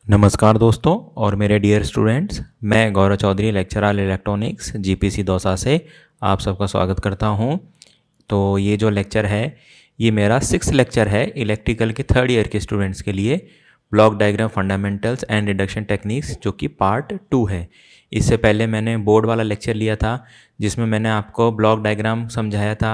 नमस्कार दोस्तों और मेरे डियर स्टूडेंट्स, मैं Gaurav Chaudhary lecturer electronics GPC Dausa से आप सबका स्वागत करता हूं। तो ये जो लेक्चर है ये मेरा 6th लेक्चर है इलेक्ट्रिकल के 3rd ईयर के स्टूडेंट्स के लिए। Block diagram fundamentals and reduction techniques जो कि पार्ट 2 है। इससे पहले मैंने बोर्ड वाला लेक्चर लिया था जिसमें मैंने आपको ब्लॉक डायग्राम समझाया था।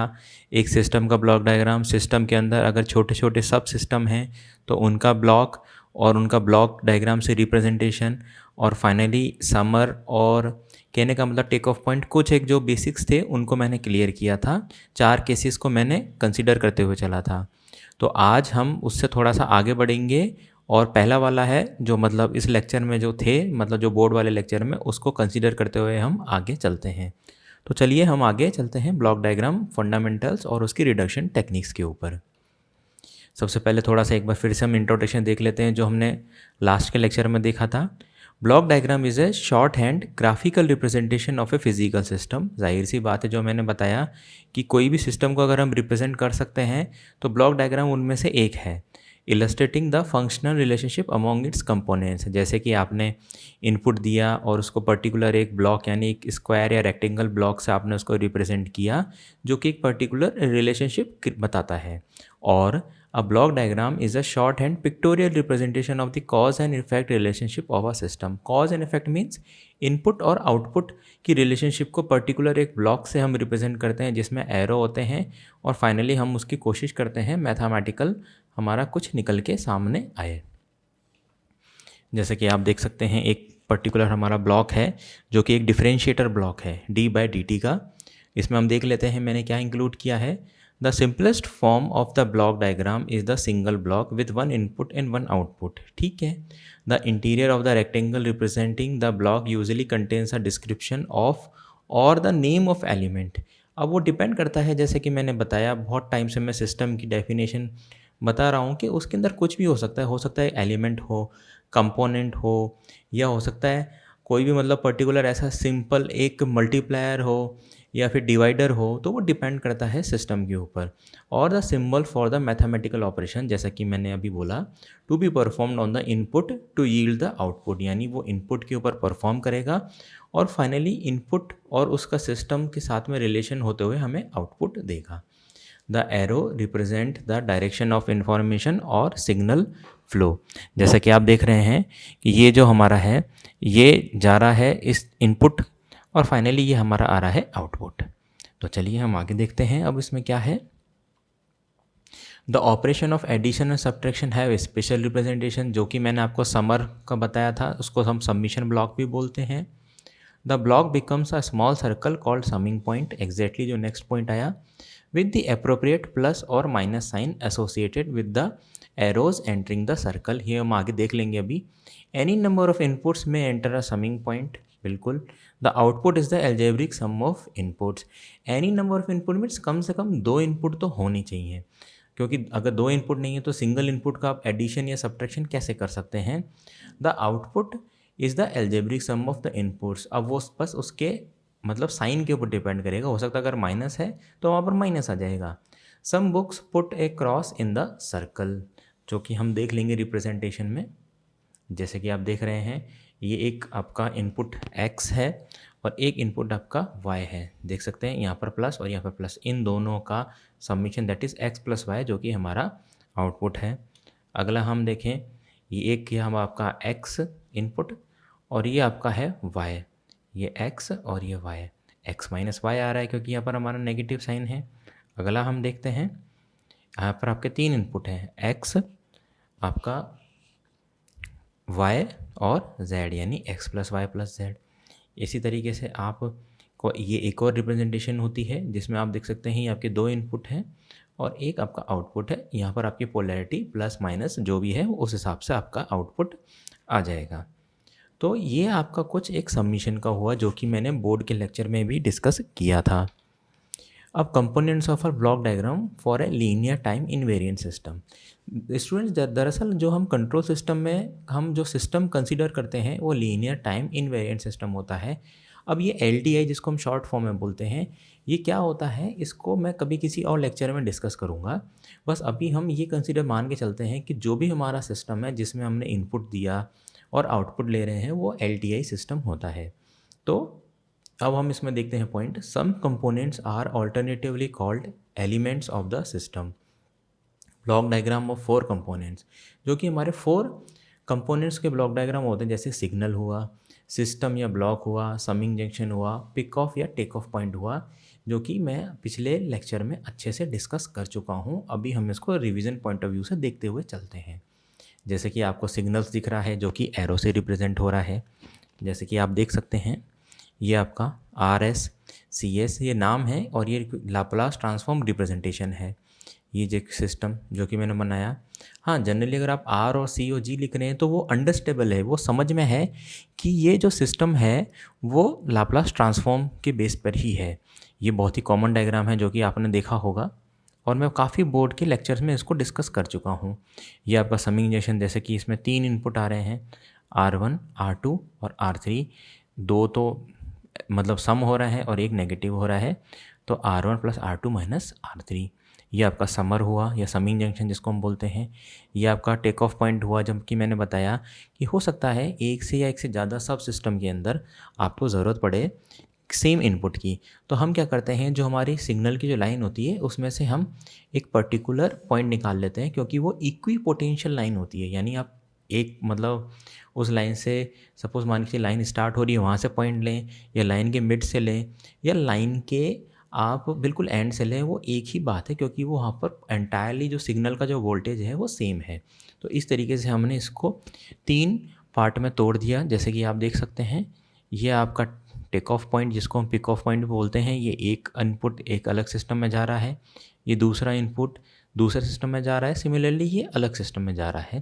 एक सिस्टम का ब्लॉक डायग्राम, सिस्टम के अंदर अगर छोटे छोटे सब सिस्टम हैं तो उनका ब्लॉक और उनका ब्लॉक डायग्राम से रिप्रेजेंटेशन, और फाइनली समर और कहने का मतलब टेक ऑफ पॉइंट, कुछ एक जो बेसिक्स थे उनको मैंने क्लियर किया था। 4 केसेस को मैंने कंसीडर करते हुए चला था। तो आज हम उससे थोड़ा सा आगे बढ़ेंगे और पहला वाला है जो मतलब इस लेक्चर में जो थे, मतलब जो बोर्ड वाले लेक्चर में, उसको कंसीडर करते हुए हम आगे चलते हैं। तो चलिए हम आगे चलते हैं ब्लॉक डायग्राम फंडामेंटल्स और उसकी रिडक्शन टेक्निक्स के ऊपर। सबसे पहले थोड़ा सा एक बार फिर से हम इंट्रोडक्शन देख लेते हैं जो हमने लास्ट के लेक्चर में देखा था। Block diagram is a short hand graphical representation of a physical system. जाहिर सी बात है, जो मैंने बताया कि कोई भी सिस्टम को अगर हम रिप्रेजेंट कर सकते हैं तो ब्लॉक डायग्राम उनमें से एक है। Illustrating the functional relationship among it's components, जैसे कि आपने इनपुट दिया और उसको पर्टिकुलर एक ब्लॉक यानी एक स्क्वायर या रेक्टेंगल ब्लॉक से आपने उसको रिप्रेजेंट किया जो कि एक पर्टिकुलर रिलेशनशिप बताता है। और a block diagram is a shorthand pictorial representation of the cause and effect relationship of a system. Cause and effect means input और आउटपुट की रिलेशनशिप को पर्टिकुलर एक ब्लॉक से हम रिप्रेजेंट करते हैं जिसमें एरो होते हैं, और फाइनली हम उसकी कोशिश करते हैं मैथमेटिकल हमारा कुछ निकल के सामने आए। जैसे कि आप देख सकते हैं एक पर्टिकुलर हमारा ब्लॉक है जो कि एक डिफरेंशिएटर ब्लॉक है d/dt का। इसमें हम देख लेते हैं मैंने क्या इंक्लूड किया है। The simplest form of the block diagram is the single block with one input and one output. ठीक है। The interior of the rectangle representing the block usually contains a description of और the name of element. अब वो depend करता है, जैसे कि मैंने बताया बहुत टाइम से मैं सिस्टम की डेफिनेशन बता रहा हूँ कि उसके अंदर कुछ भी हो सकता है एलिमेंट हो, कंपोनेंट हो, या हो सकता है कोई भी मतलब पर्टिकुलर ऐसा सिंपल एक मल्टीप्लायर हो या फिर डिवाइडर हो, तो वो डिपेंड करता है सिस्टम के ऊपर। और the symbol for the mathematical operation, जैसा कि मैंने अभी बोला, to be performed on the input to yield the output, यानी वो इनपुट के ऊपर परफॉर्म करेगा और फाइनली इनपुट और उसका सिस्टम के साथ में रिलेशन होते हुए हमें आउटपुट देगा। The arrow represent the direction of information और सिग्नल फ्लो। जैसा कि आप देख रहे हैं कि ये जो हमारा है ये जा रहा है इस इनपुट और फाइनली ये हमारा आ रहा है आउटपुट। तो चलिए हम आगे देखते हैं अब इसमें क्या है। The operation of addition and subtraction have special representation, जो कि मैंने आपको समर का बताया था, उसको हम सबमिशन ब्लॉक भी बोलते हैं। The block becomes a small circle called summing point, exactly जो नेक्स्ट पॉइंट आया, with the appropriate plus or minus sign associated with the arrows entering the circle। ये हम आगे देख लेंगे अभी। any number of inputs may enter a summing point, बिल्कुल। the output is the algebraic sum of inputs। any number of input means कम से कम 2 input तो होनी चाहिए, क्योंकि अगर 2 इनपुट नहीं है तो सिंगल इनपुट का आप एडिशन या सब्ट्रैक्शन कैसे कर सकते हैं। The output is the algebraic sum of the inputs. अब वो बस उसके मतलब साइन के ऊपर डिपेंड करेगा, हो सकता है अगर माइनस है तो वहाँ पर माइनस आ जाएगा। Some books put a cross in the circle, जो कि हम देख लेंगे रिप्रेजेंटेशन में। जैसे कि आप देख रहे हैं ये एक आपका इनपुट x है और एक इनपुट आपका y है, देख सकते हैं यहाँ पर प्लस और यहाँ पर प्लस, इन दोनों का summation that is x plus y, जो कि हमारा आउटपुट है। अगला हम देखें, ये एक हम आपका x इनपुट और ये आपका है y, ये x और ये y, x माइनस वाई आ रहा है क्योंकि यहाँ पर हमारा नेगेटिव साइन है। अगला हम देखते हैं, यहाँ पर आपके 3 इनपुट हैं, x आपका y और z, यानी x plus y plus z। इसी तरीके से आप को ये एक और रिप्रेजेंटेशन होती है जिसमें आप देख सकते हैं ये आपके 2 इनपुट हैं और एक आपका आउटपुट है। यहाँ पर आपकी पोलैरिटी प्लस माइनस जो भी है उस हिसाब से आपका आउटपुट आ जाएगा। तो ये आपका कुछ एक सबमिशन का हुआ जो कि मैंने बोर्ड के लेक्चर में भी डिस्कस किया था। अब components of a block diagram for a linear time invariant system. Students, दरअसल जो हम कंट्रोल सिस्टम में हम जो सिस्टम कंसीडर करते हैं वो लीनियर टाइम इनवेरिएंट सिस्टम होता है। अब ये LTI जिसको हम शॉर्ट फॉर्म में बोलते हैं, ये क्या होता है इसको मैं कभी किसी और लेक्चर में डिस्कस करूँगा। बस अभी हम ये कंसीडर मान के चलते हैं कि जो भी हमारा सिस्टम है जिसमें हमने इनपुट दिया और आउटपुट ले रहे हैं वो LTI सिस्टम होता है। तो अब हम इसमें देखते हैं point, some components are alternatively called elements of the system. Block diagram of 4 components, जो कि हमारे 4 कंपोनेंट्स के ब्लॉक डायग्राम होते हैं, जैसे सिग्नल हुआ, सिस्टम या ब्लॉक हुआ, समिंग जंक्शन हुआ, पिक ऑफ या टेक ऑफ पॉइंट हुआ, जो कि मैं पिछले लेक्चर में अच्छे से डिस्कस कर चुका हूँ। अभी हम इसको रिवीजन पॉइंट ऑफ व्यू से देखते हुए चलते हैं। जैसे कि आपको सिग्नल्स दिख रहा है जो कि एरो से रिप्रेजेंट हो रहा है। जैसे कि आप देख सकते हैं ये आपका RS CS ये नाम है और ये लाप्लास ट्रांसफॉर्म रिप्रेजेंटेशन है। ये जो सिस्टम जो कि मैंने बनाया, हाँ जनरली अगर आप R और C और G लिख रहे हैं तो वो अंडरस्टेबल है, वो समझ में है कि ये जो सिस्टम है वो लाप्लास ट्रांसफॉर्म के बेस पर ही है। ये बहुत ही कॉमन डायग्राम है जो कि आपने देखा होगा और मैं काफ़ी बोर्ड के लेक्चर्स में इसको डिस्कस कर चुका हूँ। ये आपका समिंग जंक्शन, जैसे कि इसमें 3 इनपुट आ रहे हैं, R1 R2 और R3। 2 तो मतलब सम हो रहा है और एक नेगेटिव हो रहा है, तो R1 + R2 - R3। ये आपका समर हुआ या समिंग जंक्शन जिसको हम बोलते हैं। ये आपका टेक ऑफ पॉइंट हुआ, जबकि मैंने बताया कि हो सकता है एक से या एक से ज़्यादा सब सिस्टम के अंदर आपको ज़रूरत पड़े सेम इनपुट की। तो हम क्या करते हैं, जो हमारी सिग्नल की जो लाइन होती है उसमें से हम एक पर्टिकुलर पॉइंट निकाल लेते हैं, क्योंकि वो इक्वी पोटेंशियल लाइन होती है। यानी आप एक मतलब उस लाइन से सपोज मान लीजिए लाइन स्टार्ट हो रही है, वहाँ से पॉइंट लें, या लाइन के मिड से लें, या लाइन के आप बिल्कुल एंड से लें, वो एक ही बात है, क्योंकि वो वहाँ पर एंटायरली जो सिग्नल का जो वोल्टेज है वो सेम है। तो इस तरीके से हमने इसको 3 पार्ट में तोड़ दिया। जैसे कि आप देख सकते हैं ये आपका टेक ऑफ पॉइंट जिसको हम पिक ऑफ पॉइंट बोलते हैं, ये एक इनपुट एक अलग सिस्टम में जा रहा है, ये दूसरा इनपुट दूसरे सिस्टम में जा रहा है, सिमिलरली ये अलग सिस्टम में जा रहा है।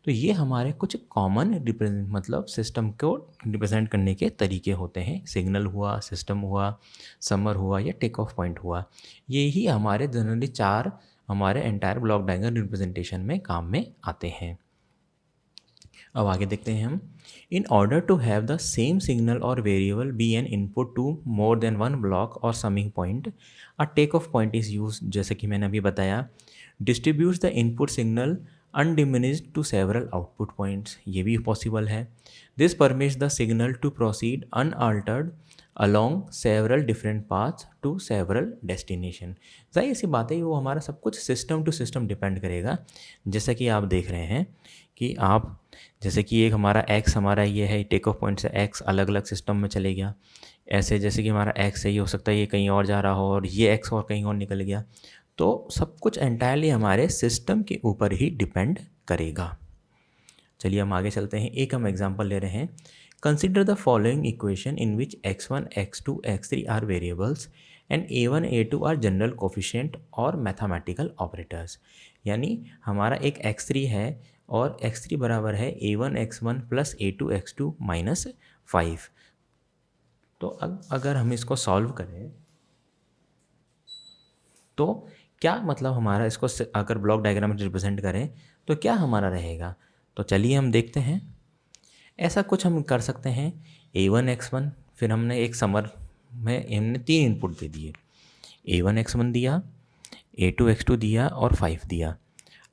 तो ये हमारे कुछ कॉमन रिप्रेजेंट मतलब सिस्टम को रिप्रेजेंट करने के तरीके होते हैं। सिग्नल हुआ, सिस्टम हुआ, समर हुआ या टेक ऑफ पॉइंट हुआ, ये ही हमारे जनरली 4 हमारे एंटायर ब्लॉक डायग्राम रिप्रेजेंटेशन में काम में आते हैं। अब आगे देखते हैं हम, in order to have the same signal और variable B an input to more than one block और summing point, a take off point is use. जैसे कि मैंने अभी बताया, distributes the input signal undiminished to several output points, ये भी possible है। This permits the signal to proceed unaltered along several different paths to several destination. जाहिर सी बात है वो हमारा सब कुछ सिस्टम टू सिस्टम डिपेंड करेगा। जैसा कि आप देख रहे हैं कि आप जैसे कि एक हमारा x हमारा ये है, टेक ऑफ पॉइंट से x अलग अलग सिस्टम में चले गया। ऐसे जैसे कि हमारा x है, ये हो सकता है ये कहीं और जा रहा हो और ये x और कहीं और निकल गया। तो सब कुछ एंटायरली हमारे सिस्टम के ऊपर ही डिपेंड करेगा। चलिए हम आगे चलते हैं। एक हम एग्जांपल ले रहे हैं। Consider the following equation in which x1 x2 x3 are variables and a1 a2 are general coefficient और मैथमेटिकल ऑपरेटर्स। यानी हमारा एक x3 है और x3 बराबर है a1 x1 + a2 x2 - 5। तो अब अगर हम इसको सॉल्व करें तो क्या मतलब हमारा इसको अगर ब्लॉक डायग्राम में रिप्रेजेंट करें तो क्या हमारा रहेगा। तो चलिए हम देखते हैं। ऐसा कुछ हम कर सकते हैं, a1 x1, फिर हमने एक समर में हमने 3 इनपुट दे दिए, a1 x1 दिया, a2 x2 दिया और 5 दिया।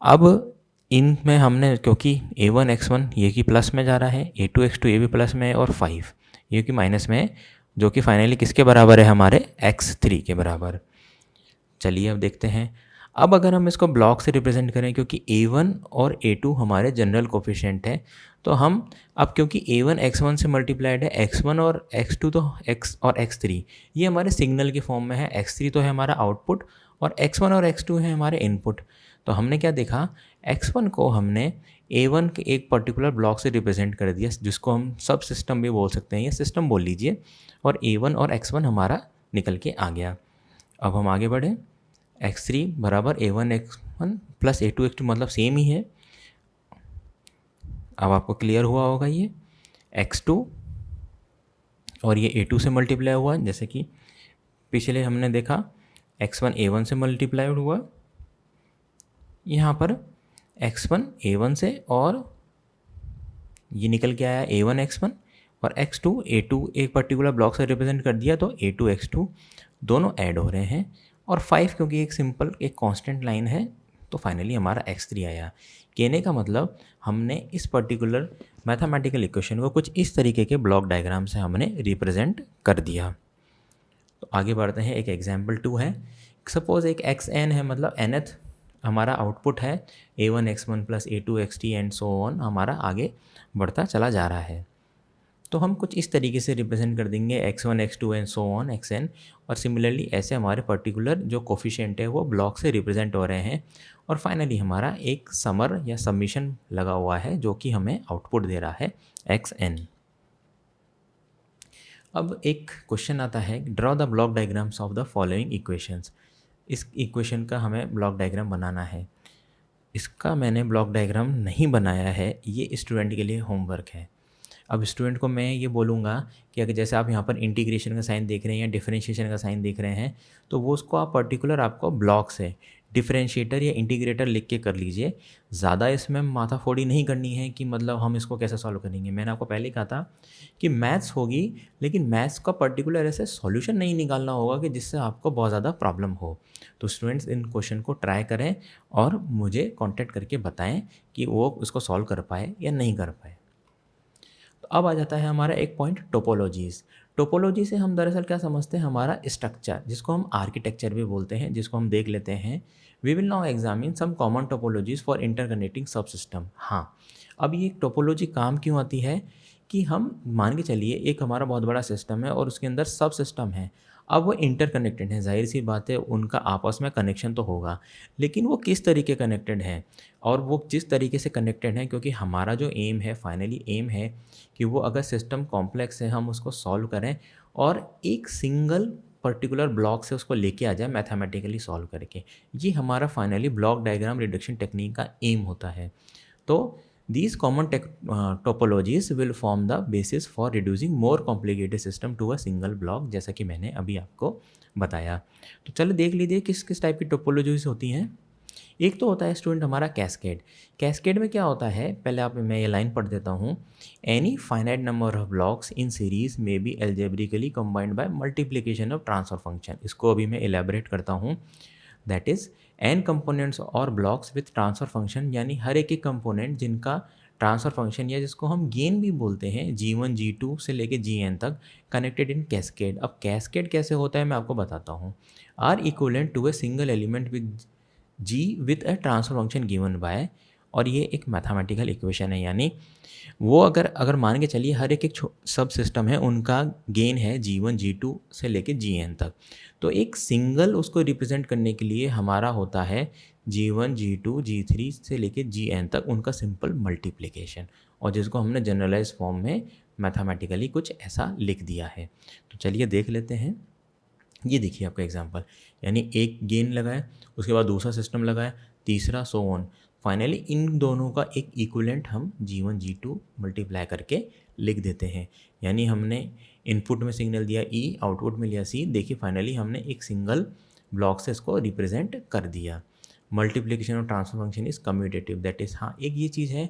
अब इनमें हमने क्योंकि a1 x1 ये कि प्लस में जा रहा है, a2 x2 ये भी प्लस में है और 5 ये कि माइनस में है, जो कि फाइनली किसके बराबर है, हमारे x3 के बराबर। चलिए अब देखते हैं। अब अगर हम इसको ब्लॉक से रिप्रेजेंट करें, क्योंकि a1 और a2 हमारे जनरल कोफिशिएंट है, तो हम अब क्योंकि a1 x1 से मल्टीप्लाइड है, x1 और x2 तो x और x3 ये हमारे सिग्नल के फॉर्म में है, x3 तो है हमारा आउटपुट और x1 और x2 है हमारे इनपुट। तो हमने क्या देखा, x1 को हमने a1 के एक पर्टिकुलर ब्लॉक से रिप्रेजेंट कर दिया, जिसको हम सब सिस्टम भी बोल सकते हैं या सिस्टम बोल लीजिए, और a1 और x1 हमारा निकल के आ गया। अब हम आगे बढ़े, x3 बराबर a1 x1 + a2 x2 मतलब सेम ही है। अब आपको क्लियर हुआ होगा ये x2 और ये a2 से मल्टीप्लाई हुआ, जैसे कि पिछले हमने देखा x1 a1 से मल्टीप्लाइड हुआ, यहाँ पर x1 a1 से और ये निकल के आया a1 x1 और x2 a2 एक पर्टिकुलर ब्लॉक से रिप्रेजेंट कर दिया, तो a2 x2 दोनों ऐड हो रहे हैं। और 5 क्योंकि एक सिंपल एक कांस्टेंट लाइन है तो फाइनली हमारा x3 आया। कहने का मतलब हमने इस पर्टिकुलर मैथमेटिकल इक्वेशन को कुछ इस तरीके के ब्लॉक डायग्राम से हमने रिप्रेजेंट कर दिया। तो आगे बढ़ते हैं, एक एग्जाम्पल 2 है। सपोज एक xn है, मतलब nth हमारा आउटपुट है, a1 x1 plus a2 xt and so on, हमारा आगे बढ़ता चला जा रहा है। तो हम कुछ इस तरीके से रिप्रेजेंट कर देंगे x1 x2 and so on xn, और सिमिलरली ऐसे हमारे पर्टिकुलर जो कोफिशिएंट है वो ब्लॉक से रिप्रेजेंट हो रहे हैं, और फाइनली हमारा एक समर या सबमिशन लगा हुआ है जो कि हमें आउटपुट दे रहा है xn। अब एक क्वेश्चन आता है, draw the block diagrams of the following equations. इस इक्वेशन का हमें ब्लॉक डायग्राम बनाना है। इसका मैंने ब्लॉक डायग्राम नहीं बनाया है, ये स्टूडेंट के लिए होमवर्क है। अब स्टूडेंट को मैं ये बोलूँगा कि अगर जैसे आप यहाँ पर इंटीग्रेशन का साइन देख रहे हैं या डिफरेंशिएशन का साइन देख रहे हैं, तो वो उसको आप पर्टिकुलर आपको ब्लॉक से डिफरेंशिएटर या इंटीग्रेटर लिख के कर लीजिए। ज़्यादा इसमें माथाफोड़ी नहीं करनी है कि मतलब हम इसको कैसे सॉल्व करेंगे। मैंने आपको पहले कहा था कि मैथ्स होगी, लेकिन मैथ्स का पर्टिकुलर ऐसे सॉल्यूशन नहीं निकालना होगा कि जिससे आपको बहुत ज़्यादा प्रॉब्लम हो। तो स्टूडेंट्स इन क्वेश्चन को ट्राई करें और मुझे कॉन्टेक्ट करके बताएं कि वो उसको सॉल्व कर पाए या नहीं कर पाए। तो अब आ जाता है हमारा एक पॉइंट, टोपोलॉजीज़। टोपोलॉजी से हम दरअसल क्या समझते हैं, हमारा स्ट्रक्चर, जिसको हम आर्किटेक्चर भी बोलते हैं, जिसको हम देख लेते हैं। We will now examine some common topologies for interconnecting subsystem. हाँ, अब ये टोपोलॉजी काम क्यों आती है कि हम मान के चलिए एक हमारा बहुत बड़ा सिस्टम है और उसके अंदर सब सिस्टम है। अब वो इंटरकनेक्टेड है, जाहिर सी बात है उनका आपस में कनेक्शन तो होगा, लेकिन वो किस तरीके कनेक्टेड हैं और वो जिस तरीके से कनेक्टेड हैं, क्योंकि हमारा जो एम है, फाइनली एम है कि वो अगर सिस्टम कॉम्प्लेक्स है हम उसको सॉल्व करें और एक सिंगल पर्टिकुलर ब्लॉक से उसको लेके आ जाए मैथमेटिकली सॉल्व करके। ये हमारा finally block diagram reduction technique का एम होता है। तो these common topologies will form the basis for reducing more complicated system to a single block, जैसा कि मैंने अभी आपको बताया। तो चलो देख लीजिए किस किस टाइप की टोपोलॉजीज होती हैं। एक तो होता है स्टूडेंट हमारा कैस्केड। कैस्केड में क्या होता है, पहले आप मैं ये लाइन पढ़ देता हूँ। Any finite number of blocks in series में be algebraically combined by multiplication of transfer function. इसको अभी मैं एलेबरेट करता हूँ। दैट इज़ एन कंपोनेंट्स और ब्लॉक्स विथ ट्रांसफ़र फंक्शन, यानी हर एक कंपोनेंट जिनका ट्रांसफ़र फंक्शन या जिसको हम गेन भी बोलते हैं, G1 G2 से लेके Gn तक, कनेक्टेड इन कैस्केड। अब कैस्केड कैसे होता है मैं आपको बताता हूँ। Are equivalent to a single element with G with a transfer function given by, और ये एक मैथमेटिकल इक्वेशन है, यानी वो अगर मान के चलिए हर एक सब सिस्टम है, उनका गेन है G1 G2 से लेके Gn तक। तो एक सिंगल उसको रिप्रेजेंट करने के लिए हमारा होता है G1 G2 G3 से लेके Gn तक उनका सिंपल मल्टीप्लिकेशन, और जिसको हमने जनरलाइज फॉर्म में मैथमेटिकली कुछ ऐसा लिख दिया है। तो चलिए देख लेते हैं। ये देखिए आपका एग्जांपल, यानी एक गेन लगाए, उसके बाद दूसरा सिस्टम लगाए, तीसरा सो ऑन। फाइनली इन दोनों का एक इक्विवेलेंट हम G1 G2 मल्टीप्लाई करके लिख देते हैं। यानी हमने इनपुट में सिग्नल दिया E, आउटपुट में लिया C। देखिए फाइनली हमने एक सिंगल ब्लॉक से इसको रिप्रेजेंट कर दिया। मल्टीप्लिकेशन और transfer function is commutative, that is, हाँ एक ये चीज़ है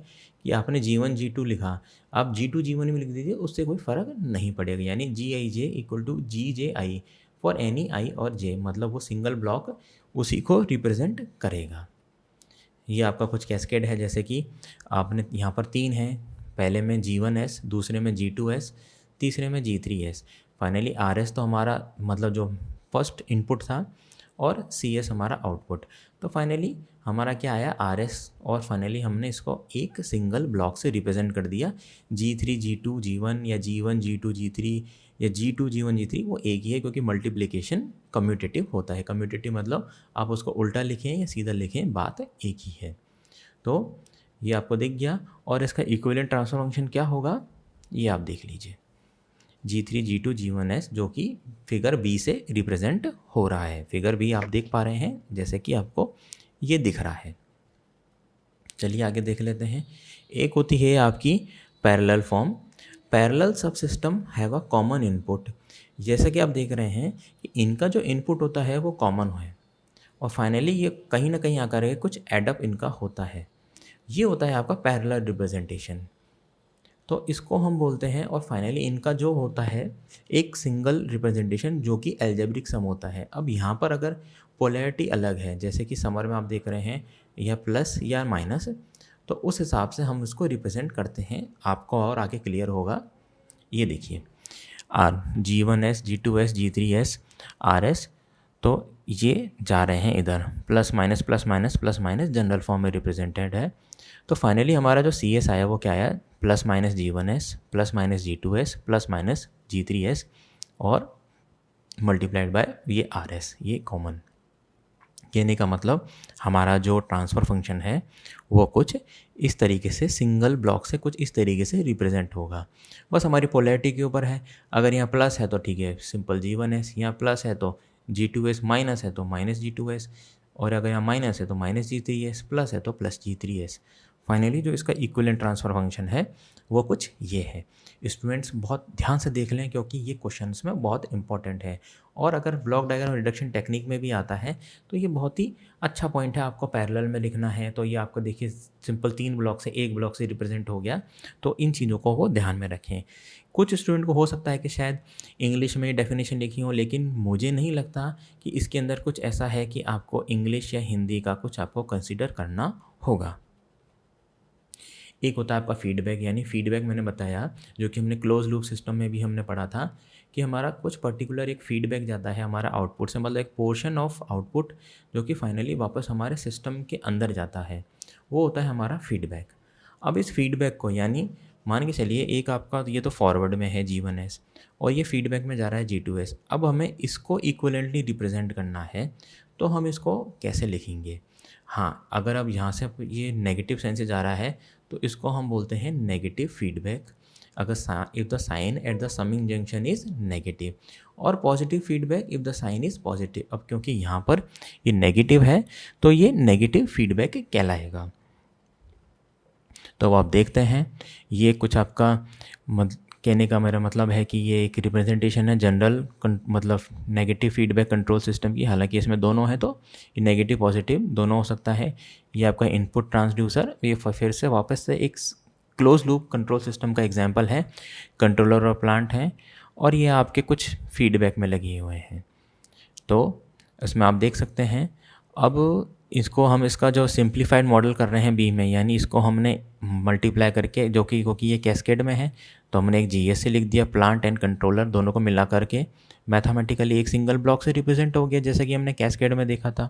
कि आपने G1 G2 लिखा, आप G2 G1 में लिख दीजिए, उससे कोई फ़र्क नहीं पड़ेगा। यानी Gij equal to GJI for any i और जे, मतलब वो सिंगल ब्लॉक उसी को रिप्रेजेंट करेगा। ये आपका कुछ कैस्केड है, जैसे कि आपने यहाँ पर 3 हैं, पहले में G1S, दूसरे में G2S, तीसरे में G3S। फाइनली RS तो हमारा मतलब जो फर्स्ट इनपुट था और CS हमारा आउटपुट। तो फाइनली हमारा क्या आया RS, और फाइनली हमने इसको एक सिंगल ब्लॉक से रिप्रेजेंट कर दिया। G3 G2 G1 या G1 G2 G3 या G2 G1 G3 वो एक ही है, क्योंकि मल्टीप्लिकेशन कम्यूटेटिव होता है। कम्यूटेटिव मतलब आप उसको उल्टा लिखें या सीधा लिखें, बात एक ही है। तो ये आपको दिख गया, और इसका इक्विवेलेंट ट्रांसफर फंक्शन क्या होगा ये आप देख लीजिए। G3 G2 G1S, जो कि फिगर बी से रिप्रेजेंट हो रहा है। फिगर बी आप देख पा रहे हैं जैसे कि आपको ये दिख रहा है। चलिए आगे देख लेते हैं। एक होती है आपकी पैरेलल फॉर्म। पैरेलल सब system have a common input. जैसा कि आप देख रहे हैं कि इनका जो इनपुट होता है वो कॉमन है, और फाइनली ये कहीं ना कहीं आकर के कुछ एडअप इनका होता है। ये होता है आपका पैरेलल रिप्रेजेंटेशन। तो इसको हम बोलते हैं, और फाइनली इनका जो होता है एक सिंगल रिप्रेजेंटेशन जो कि एल्जेब्रिक सम होता है। अब यहाँ पर अगर पोलैरिटी अलग है, जैसे कि समर में आप देख रहे हैं या प्लस या माइनस, तो उस हिसाब से हम उसको रिप्रेजेंट करते हैं। आपको और आगे क्लियर होगा। ये देखिए are G1s G2s G3s RS, तो ये जा रहे हैं इधर plus minus plus minus plus minus, general form में रिप्रेजेंटेड है। तो फाइनली हमारा जो CS आया वो क्या आया, plus minus G1s plus minus G2s plus minus G3s और मल्टीप्लाइड बाय ये RS, ये कॉमन। कहने का मतलब हमारा जो ट्रांसफ़र फंक्शन है वो कुछ इस तरीके से, सिंगल ब्लॉक से कुछ इस तरीके से रिप्रेजेंट होगा। बस हमारी पोलैरिटी के ऊपर है। अगर यहाँ प्लस है तो ठीक है, सिंपल G1s, यहाँ प्लस है तो G2s, माइनस है तो माइनस G2s, और अगर यहाँ माइनस है तो माइनस G3s, प्लस है तो प्लस G3s। फाइनली जो इसका इक्विवेलेंट ट्रांसफ़र फंक्शन है वो कुछ ये है। स्टूडेंट्स बहुत ध्यान से देख लें क्योंकि ये क्वेश्चंस में बहुत इंपॉर्टेंट है, और अगर ब्लॉक डायग्राम रिडक्शन टेक्निक में भी आता है तो ये बहुत ही अच्छा पॉइंट है। आपको पैरेलल में लिखना है तो ये आपको देखिए सिंपल 3 ब्लॉक से 1 ब्लॉक से रिप्रेजेंट हो गया। तो इन चीज़ों को वो ध्यान में रखें। कुछ स्टूडेंट को हो सकता है कि शायद इंग्लिश में डेफिनेशन लिखी हो, लेकिन मुझे नहीं लगता कि इसके अंदर कुछ ऐसा है कि आपको इंग्लिश या हिंदी का कुछ आपको कंसिडर करना होगा। एक होता है आपका फीडबैक, यानी फीडबैक मैंने बताया जो कि हमने क्लोज लूप सिस्टम में भी हमने पढ़ा था कि हमारा कुछ पर्टिकुलर एक फीडबैक जाता है हमारा आउटपुट से, मतलब एक पोर्शन ऑफ आउटपुट जो कि फाइनली वापस हमारे सिस्टम के अंदर जाता है, वो होता है हमारा फीडबैक। अब इस फीडबैक को, यानी मान के चलिए एक आपका ये तो फॉरवर्ड में है G1s और ये फीडबैक में जा रहा है G2s। अब हमें इसको इक्वलेंटली रिप्रेजेंट करना है, तो हम इसको कैसे लिखेंगे? हाँ, अगर अब यहाँ से ये नेगेटिव साइन से जा रहा है तो इसको हम बोलते हैं नेगेटिव फीडबैक। अगर if the sign at the summing junction is negative, और positive feedback if the sign is positive. अब क्योंकि यहाँ पर ये नेगेटिव है तो ये नेगेटिव फीडबैक कहलाएगा। तो अब आप देखते हैं ये कुछ आपका कहने का मेरा मतलब है कि ये एक रिप्रेजेंटेशन है जनरल मतलब नेगेटिव फीडबैक कंट्रोल सिस्टम की। हालांकि इसमें दोनों है तो ये नेगेटिव पॉजिटिव दोनों हो सकता है। ये आपका इनपुट ट्रांसड्यूसर, ये फिर से वापस से एक क्लोज लूप कंट्रोल सिस्टम का एग्जांपल है, कंट्रोलर और प्लांट है, और ये आपके कुछ फीडबैक में लगे हुए हैं। तो इसमें आप देख सकते हैं। अब इसको हम इसका जो सिंप्लीफाइड मॉडल कर रहे हैं बी में, यानी इसको हमने मल्टीप्लाई करके, जो कि क्योंकि ये कैस्केड में है तो हमने एक GS से लिख दिया, प्लांट एंड कंट्रोलर दोनों को मिला करके मैथमेटिकली एक सिंगल ब्लॉक से रिप्रेजेंट हो गया जैसे कि हमने कैस्केड में देखा था।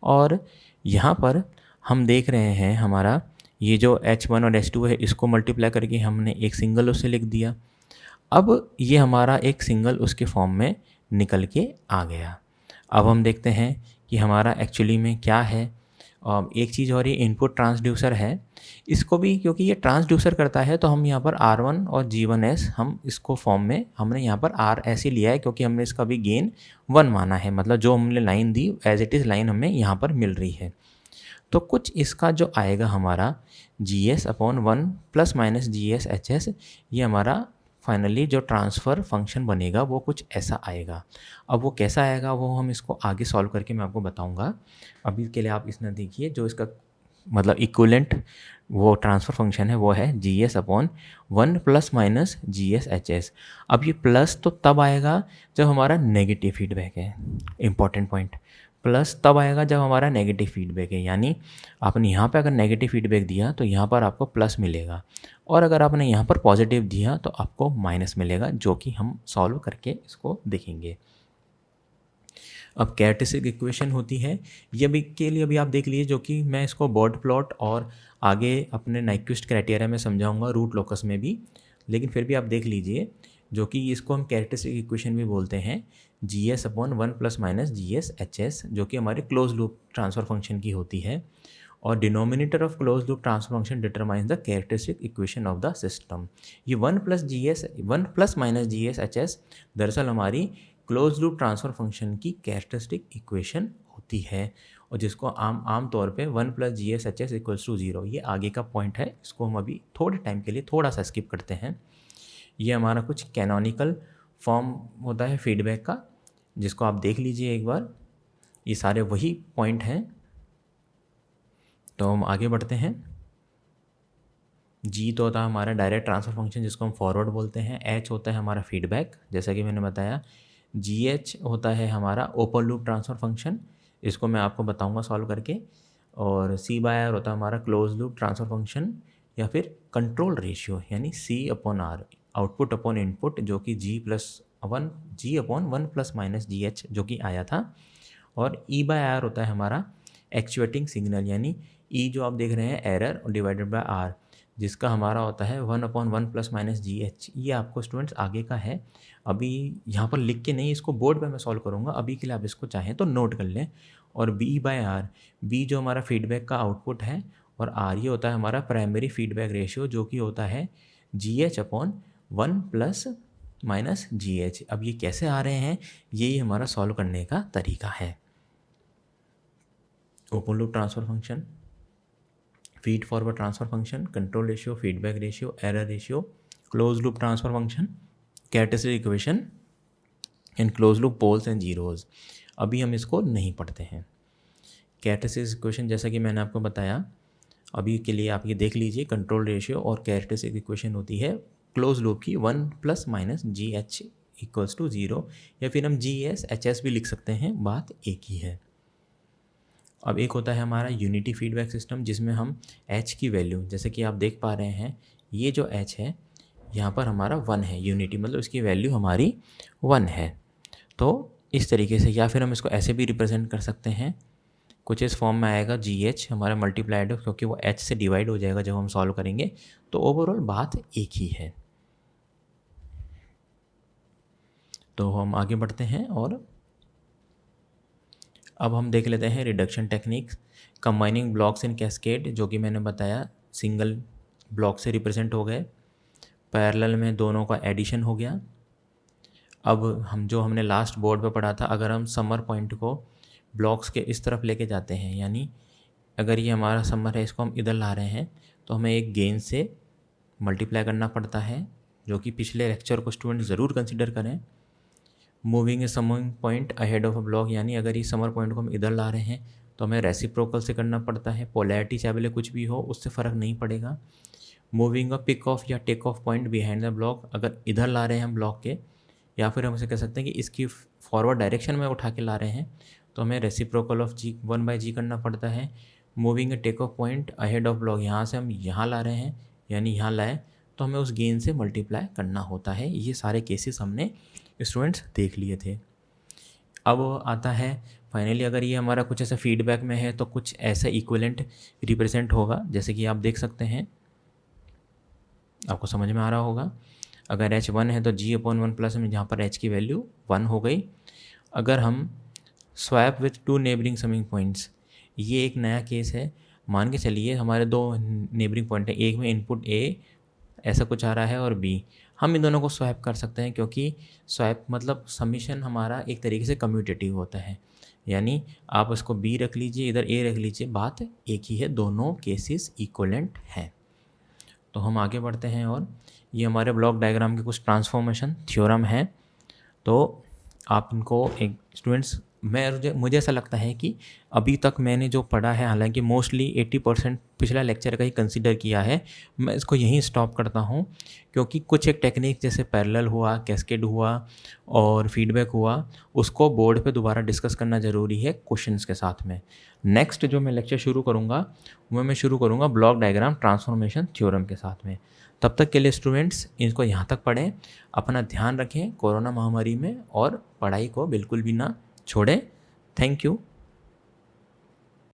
और यहाँ पर हम देख रहे हैं हमारा ये जो H1 और H2 है इसको मल्टीप्लाई करके हमने एक सिंगल उससे लिख दिया। अब ये हमारा एक सिंगल उसके फॉर्म में निकल के आ गया। अब हम देखते हैं कि हमारा एक्चुअली में क्या है। एक चीज़ और, ये इनपुट ट्रांसड्यूसर है, इसको भी क्योंकि ये ट्रांसड्यूसर करता है तो हम यहाँ पर R1 और G1s हम इसको फॉर्म में हमने यहाँ पर R ऐसे लिया है क्योंकि हमने इसका भी गेन 1 माना है, मतलब जो हमने लाइन दी एज इट इज़ लाइन हमें यहाँ पर मिल रही है। तो कुछ इसका जो आएगा हमारा GS/1 प्लस माइनस GS/HS, ये हमारा फाइनली जो ट्रांसफ़र फंक्शन बनेगा वो कुछ ऐसा आएगा। अब वो कैसा आएगा वो हम इसको आगे सॉल्व करके मैं आपको बताऊंगा। अभी के लिए आप इसमें देखिए जो इसका मतलब इक्विवेलेंट वो ट्रांसफ़र फंक्शन है वो है GS/1 प्लस माइनस GS/HS। अब ये प्लस तो तब आएगा जब हमारा नेगेटिव फीडबैक है, इंपॉर्टेंट पॉइंट। प्लस तब आएगा जब हमारा नेगेटिव फीडबैक है, यानी आपने यहाँ पे अगर नेगेटिव फीडबैक दिया तो यहाँ पर आपको प्लस मिलेगा, और अगर आपने यहाँ पर पॉजिटिव दिया तो आपको माइनस मिलेगा, जो कि हम सॉल्व करके इसको देखेंगे। अब कैरेक्टरिस्टिक इक्वेशन होती है ये भी के लिए अभी आप देख लीजिए, जो कि मैं इसको बॉर्ड प्लॉट और आगे अपने नाइक्विस्ट क्राइटेरिया में समझाऊंगा रूट लोकस में भी, लेकिन फिर भी आप देख लीजिए जो कि इसको हम कैरेक्टरिस्टिक इक्वेशन भी बोलते हैं GS/1 प्लस माइनस GS/HS, जो कि हमारे क्लोज लूप ट्रांसफ़र फंक्शन की होती है। और denominator of close loop transfer function determines the characteristic equation of the system. ये 1 प्लस माइनस GS/HS दरअसल हमारी क्लोज लूप ट्रांसफर फंक्शन की कैरेक्टरिस्टिक इक्वेशन होती है, और जिसको आम तौर पे 1 प्लस GS/HS इक्वल्स टू 0, ये आगे का पॉइंट है, इसको हम अभी थोड़े टाइम के लिए थोड़ा सा स्किप करते हैं। ये हमारा कुछ कैनोनिकल फॉर्म होता है फीडबैक का, जिसको आप देख लीजिए एक बार। ये सारे वही पॉइंट हैं। तो हम आगे बढ़ते हैं। G तो होता है हमारा डायरेक्ट ट्रांसफर फंक्शन जिसको हम फॉरवर्ड बोलते हैं। H होता है हमारा फीडबैक जैसा कि मैंने बताया। GH होता है हमारा ओपन लूप ट्रांसफर फंक्शन, इसको मैं आपको बताऊंगा सॉल्व करके। और सी बाय आर होता है हमारा क्लोज लूप ट्रांसफर फंक्शन या फिर कंट्रोल रेशियो, यानी C upon R, output upon input, जो कि G upon one plus minus G H जो कि आया था। और ई बाय आर होता है हमारा एक्चुएटिंग सिग्नल, यानी ई जो आप देख रहे हैं एरर डिवाइडेड बाय आर, जिसका हमारा होता है one upon one plus minus G H. ये आपको स्टूडेंट्स आगे का है, अभी यहाँ पर लिख के नहीं, इसको बोर्ड पे मैं सॉल्व करूँगा, अभी के लिए आप इसको चाहें तो नोट कर लें। और बी बाय आर, बी जो हमारा फीडबैक का आउटपुट है, और आर ये होता है हमारा प्राइमरी फीडबैक रेशियो, जो कि होता है जी H upon one plus minus G H. अब ये कैसे आ रहे हैं, यही हमारा सॉल्व करने का तरीका है। Open loop transfer function, feed forward transfer function, control ratio, feedback ratio, error ratio, close loop transfer function, characteristic equation and close loop poles and zeros. अभी हम इसको नहीं पढ़ते हैं। कैरेक्टरिस्टिक इक्वेशन जैसा कि मैंने आपको बताया, अभी के लिए आप ये देख लीजिए, कंट्रोल रेशियो और कैरेक्टरिस्टिक इक्वेशन होती है क्लोज लूप की one plus minus G H equals to zero, या फिर हम जी एस एच एस भी लिख सकते हैं, बात एक ही है। अब एक होता है हमारा यूनिटी फीडबैक सिस्टम, जिसमें हम एच की वैल्यू, जैसे कि आप देख पा रहे हैं, ये जो एच है यहाँ पर हमारा वन है, यूनिटी मतलब इसकी वैल्यू हमारी वन है। तो इस तरीके से, या फिर हम इसको ऐसे भी रिप्रेजेंट कर सकते हैं, कुछ इस फॉर्म में आएगा जी एच हमारा मल्टीप्लाइड, क्योंकि वो एच से डिवाइड हो जाएगा जब हम सॉल्व करेंगे। तो ओवरऑल बात एक ही है। तो हम आगे बढ़ते हैं और अब हम देख लेते हैं रिडक्शन टेक्निक्स, कंबाइनिंग ब्लॉक्स इन कैस्केड, जो कि मैंने बताया सिंगल ब्लॉक से रिप्रेजेंट हो गए, पैरेलल में दोनों का एडिशन हो गया। अब हमने लास्ट बोर्ड पे पढ़ा था, अगर हम समर पॉइंट को ब्लॉक्स के इस तरफ लेके जाते हैं, यानी अगर ये हमारा समर है, इसको हम इधर ला रहे हैं, तो हमें एक गेन से मल्टीप्लाई करना पड़ता है, जो कि पिछले लेक्चर को स्टूडेंट ज़रूर कंसिडर करें। Moving A summer point ahead of a block, यानी अगर ये समर पॉइंट को हम इधर ला रहे हैं तो हमें रेसिप्रोकल से करना पड़ता है, पोलैरिटी चाहे भले कुछ भी हो उससे फ़र्क नहीं पड़ेगा। मूविंग अ पिक ऑफ या take off point behind the block, अगर इधर ला रहे हैं हम ब्लॉक के, या फिर हम इसे कह सकते हैं कि इसकी फॉरवर्ड डायरेक्शन में उठा के ला रहे हैं, तो हमें reciprocal of G one by G करना पड़ता है। Moving a take off point ahead of block, यहाँ से हम यहाँ ला रहे हैं, यानी यहाँ लाए तो हमें उस गेन से मल्टीप्लाई करना होता है। ये सारे केसेस हमने स्टूडेंट्स देख लिए थे। अब आता है फाइनली, अगर ये हमारा कुछ ऐसा फीडबैक में है तो कुछ ऐसा इक्विवेलेंट रिप्रेजेंट होगा, जैसे कि आप देख सकते हैं, आपको समझ में आ रहा होगा। अगर h वन है तो g अपॉन वन प्लस में, जहाँ पर h की वैल्यू वन हो गई। अगर हम swap with to neighbouring summing points, ये एक नया केस है। मान के चलिए हमारे दो नेबरिंग पॉइंट है, एक में इनपुट a ऐसा कुछ आ रहा है और b, हम इन दोनों को स्वैप कर सकते हैं, क्योंकि स्वैप मतलब समीशन हमारा एक तरीके से कम्यूटेटिव होता है, यानी आप उसको b रख लीजिए, इधर a रख लीजिए, बात एक ही है, दोनों केसेस इक्वलेंट हैं। तो हम आगे बढ़ते हैं, और ये हमारे ब्लॉक डायग्राम के कुछ ट्रांसफॉर्मेशन थ्योरम है। तो आप इनको एक स्टूडेंट्स, मुझे ऐसा लगता है कि अभी तक मैंने जो पढ़ा है, हालांकि मोस्टली 80% पिछला लेक्चर का ही कंसीडर किया है, मैं इसको यहीं स्टॉप करता हूं, क्योंकि कुछ एक टेक्निक जैसे पैरेलल हुआ, कैस्केड हुआ और फीडबैक हुआ, उसको बोर्ड पे दोबारा डिस्कस करना ज़रूरी है क्वेश्चंस के साथ में। नेक्स्ट जो मैं लेक्चर शुरू करूँगा वो मैं शुरू करूँगा ब्लॉक डायग्राम ट्रांसफॉर्मेशन थ्योरम के साथ में। तब तक के लिए स्टूडेंट्स इनको यहाँ तक पढ़ें, अपना ध्यान रखें कोरोना महामारी में, और पढ़ाई को बिल्कुल भी ना छोड़ें। Thank you.